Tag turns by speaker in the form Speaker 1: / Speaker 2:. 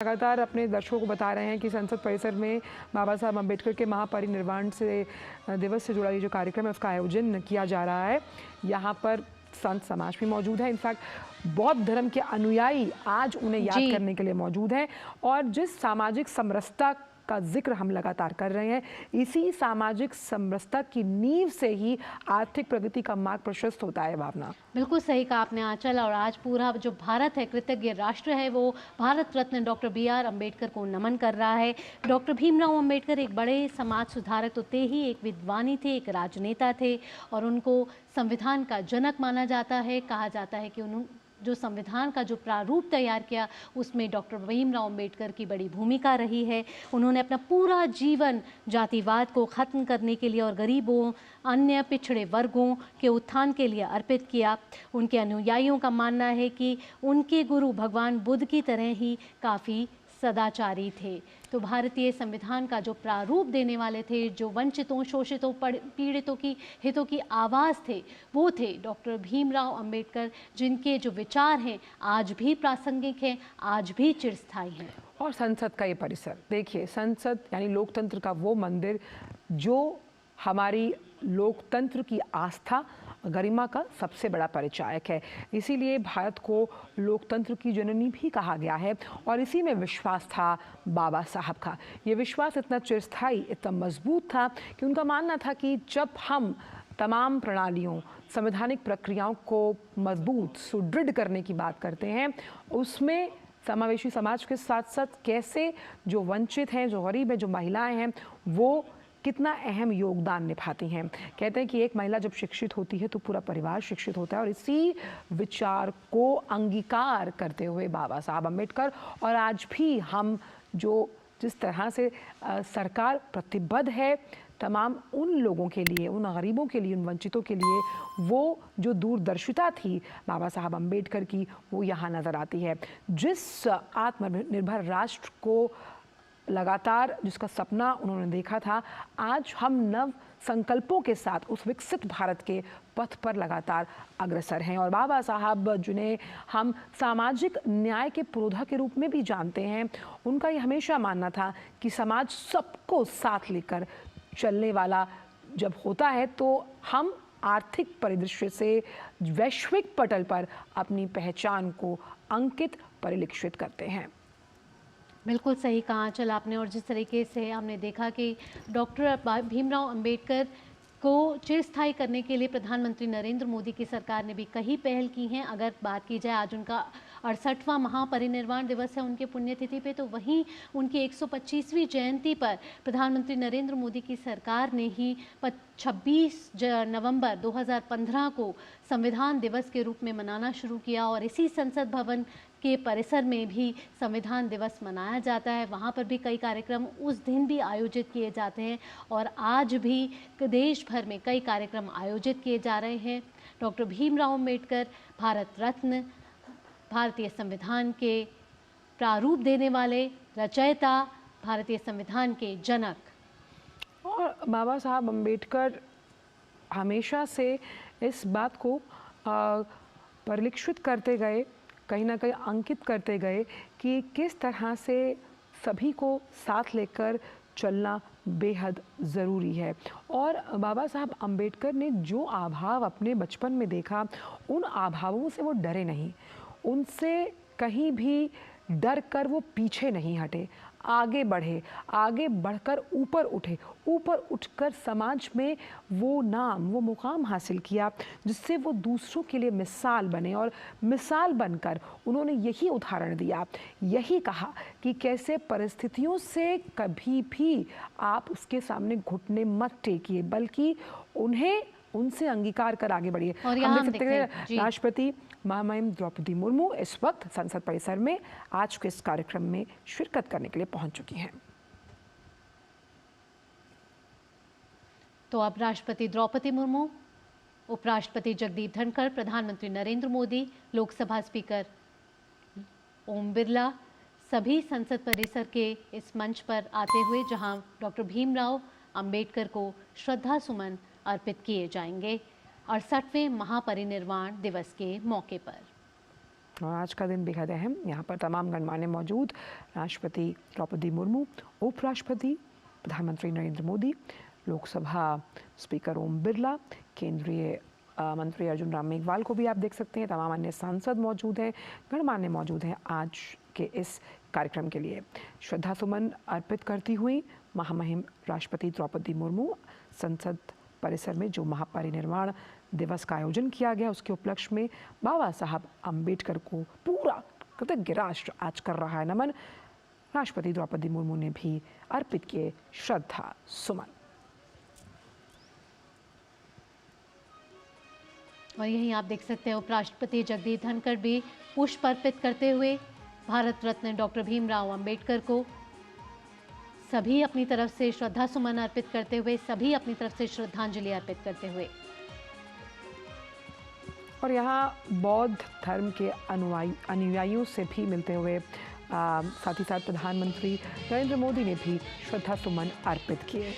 Speaker 1: लगातार अपने दर्शकों को बता रहे हैं कि संसद परिसर में बाबा साहब अम्बेडकर के महापरिनिर्वाण से दिवस से जुड़ा ये जो कार्यक्रम है उसका आयोजन किया जा रहा है। यहाँ पर संत समाज भी मौजूद है। इनफैक्ट बौद्ध धर्म के अनुयायी आज उन्हें याद करने के लिए मौजूद हैं और जिस सामाजिक समरसता का जिक्र हम लगातार कर रहे हैं, इसी सामाजिक समरसता की नींव से ही आर्थिक प्रगति का मार्ग प्रशस्त होता है। भावना,
Speaker 2: बिल्कुल सही कहा आपने आंचल। और आज पूरा जो भारत है, कृतज्ञ राष्ट्र है, वो भारत रत्न डॉक्टर BR अम्बेडकर को नमन कर रहा है। डॉक्टर भीमराव अम्बेडकर एक बड़े समाज सुधारक तो थे ही, एक विद्वानी थे, एक राजनेता थे और उनको संविधान का जनक माना जाता है। कहा जाता है कि उन्होंने जो संविधान का जो प्रारूप तैयार किया उसमें डॉक्टर भीमराव अम्बेडकर की बड़ी भूमिका रही है। उन्होंने अपना पूरा जीवन जातिवाद को ख़त्म करने के लिए और गरीबों, अन्य पिछड़े वर्गों के उत्थान के लिए अर्पित किया। उनके अनुयायियों का मानना है कि उनके गुरु भगवान बुद्ध की तरह ही काफ़ी सदाचारी थे। तो भारतीय संविधान का जो प्रारूप देने वाले थे, जो वंचितों, शोषितों, पीड़ितों की हितों की आवाज़ थे, वो थे डॉक्टर भीमराव अम्बेडकर, जिनके जो विचार हैं आज भी प्रासंगिक हैं, आज भी चिरस्थायी हैं।
Speaker 1: और संसद का ये परिसर देखिए, संसद यानी लोकतंत्र का वो मंदिर जो हमारी लोकतंत्र की आस्था, गरिमा का सबसे बड़ा परिचायक है। इसीलिए भारत को लोकतंत्र की जननी भी कहा गया है और इसी में विश्वास था बाबा साहब का। ये विश्वास इतना चिरस्थायी, इतना मजबूत था कि उनका मानना था कि जब हम तमाम प्रणालियों, संवैधानिक प्रक्रियाओं को मजबूत, सुदृढ़ करने की बात करते हैं, उसमें समावेशी समाज के साथ साथ कैसे जो वंचित हैं, जो गरीब हैं, जो महिलाएं हैं, वो कितना अहम योगदान निभाती हैं। कहते हैं कि एक महिला जब शिक्षित होती है तो पूरा परिवार शिक्षित होता है और इसी विचार को अंगीकार करते हुए बाबा साहब अम्बेडकर और आज भी हम जो जिस तरह से सरकार प्रतिबद्ध है तमाम उन लोगों के लिए, उन गरीबों के लिए, उन वंचितों के लिए, वो जो दूरदर्शिता थी बाबा साहब अम्बेडकर की, वो यहाँ नज़र आती है। जिस आत्मनिर्भर राष्ट्र को लगातार जिसका सपना उन्होंने देखा था, आज हम नव संकल्पों के साथ उस विकसित भारत के पथ पर लगातार अग्रसर हैं। और बाबा साहब, जिन्हें हम सामाजिक न्याय के पुरोधा के रूप में भी जानते हैं, उनका ये हमेशा मानना था कि समाज सबको साथ लेकर चलने वाला जब होता है तो हम आर्थिक परिदृश्य से वैश्विक पटल पर अपनी पहचान को अंकित परिलक्षित करते हैं।
Speaker 2: बिल्कुल सही कहा आंचल आपने। और जिस तरीके से हमने देखा कि डॉक्टर भीमराव अम्बेडकर को चिरस्थायी करने के लिए प्रधानमंत्री नरेंद्र मोदी की सरकार ने भी कई पहल की हैं। अगर बात की जाए, आज उनका 68वां महापरिनिर्वाण दिवस है उनके पुण्यतिथि पे, तो वहीं उनकी 125वीं जयंती पर प्रधानमंत्री नरेंद्र मोदी की सरकार ने ही 26 नवंबर 2015 को संविधान दिवस के रूप में मनाना शुरू किया और इसी संसद भवन के परिसर में भी संविधान दिवस मनाया जाता है। वहाँ पर भी कई कार्यक्रम उस दिन भी आयोजित किए जाते हैं और आज भी देश भर में कई कार्यक्रम आयोजित किए जा रहे हैं। डॉक्टर भीमराव अम्बेडकर, भारत रत्न, भारतीय संविधान के प्रारूप देने वाले रचयिता, भारतीय संविधान के जनक।
Speaker 1: और बाबा साहब अम्बेडकर हमेशा से इस बात को परिलक्षित करते गए, कहीं ना कहीं अंकित करते गए कि किस तरह से सभी को साथ लेकर चलना बेहद ज़रूरी है। और बाबा साहब अम्बेडकर ने जो आभाव अपने बचपन में देखा, उन आभावों से वो डरे नहीं, उनसे कहीं भी डर कर वो पीछे नहीं हटे, आगे बढ़े, आगे बढ़कर ऊपर उठे, ऊपर उठकर समाज में वो नाम, वो मुकाम हासिल किया जिससे वो दूसरों के लिए मिसाल बने। और मिसाल बनकर उन्होंने यही उदाहरण दिया, यही कहा कि कैसे परिस्थितियों से कभी भी आप उसके सामने घुटने मत टेकिए, बल्कि उन्हें उनसे अंगीकार कर आगे बढ़िए। हम देख सकते हैं राष्ट्रपति महामहिम द्रौपदी मुर्मू इस वक्त संसद परिसर में आज के इस कार्यक्रम में शिरकत करने के लिए पहुंच चुकी हैं।
Speaker 2: तो अब राष्ट्रपति द्रौपदी मुर्मू, उपराष्ट्रपति जगदीप धनखड़, प्रधानमंत्री नरेंद्र मोदी, लोकसभा स्पीकर ओम बिरला सभी संसद परिसर के इस मंच पर आते हुए जहां डॉक्टर भीमराव अम्बेडकर को श्रद्धा सुमन अर्पित किए जाएंगे 68वें महापरिनिर्वाण दिवस के मौके पर।
Speaker 1: और आज का दिन बेहद अहम, यहाँ पर तमाम गणमान्य मौजूद, राष्ट्रपति द्रौपदी मुर्मू, उपराष्ट्रपति प्रधानमंत्री नरेंद्र मोदी, लोकसभा स्पीकर ओम बिरला, केंद्रीय मंत्री अर्जुन राम मेघवाल को भी आप देख सकते हैं, तमाम अन्य सांसद मौजूद हैं, गणमान्य मौजूद हैं आज के इस कार्यक्रम के लिए। श्रद्धा सुमन अर्पित करती हुई महामहिम राष्ट्रपति द्रौपदी मुर्मू संसद परिसर में जो महापरिनिर्वाण दिवस का आयोजन किया गया उसके उपलक्ष्य में बाबा साहब अम्बेडकर को पूरा कृतज्ञ राष्ट्र आज कर रहा है नमन। राष्ट्रपति द्रौपदी मुर्मू ने भी अर्पित किए श्रद्धा सुमन।
Speaker 2: और यहीं आप देख सकते हैं उपराष्ट्रपति जगदीप धनखड़ भी पुष्प अर्पित करते हुए भारत रत्न डॉक्टर भीमराव अंबेडकर को सभी अपनी तरफ से श्रद्धा सुमन अर्पित करते हुए, सभी अपनी तरफ से श्रद्धांजलि अर्पित करते हुए।
Speaker 1: और यहाँ बौद्ध धर्म के अनुयायियों से भी मिलते हुए साथ ही साथ प्रधानमंत्री नरेंद्र मोदी ने भी श्रद्धा सुमन अर्पित किए।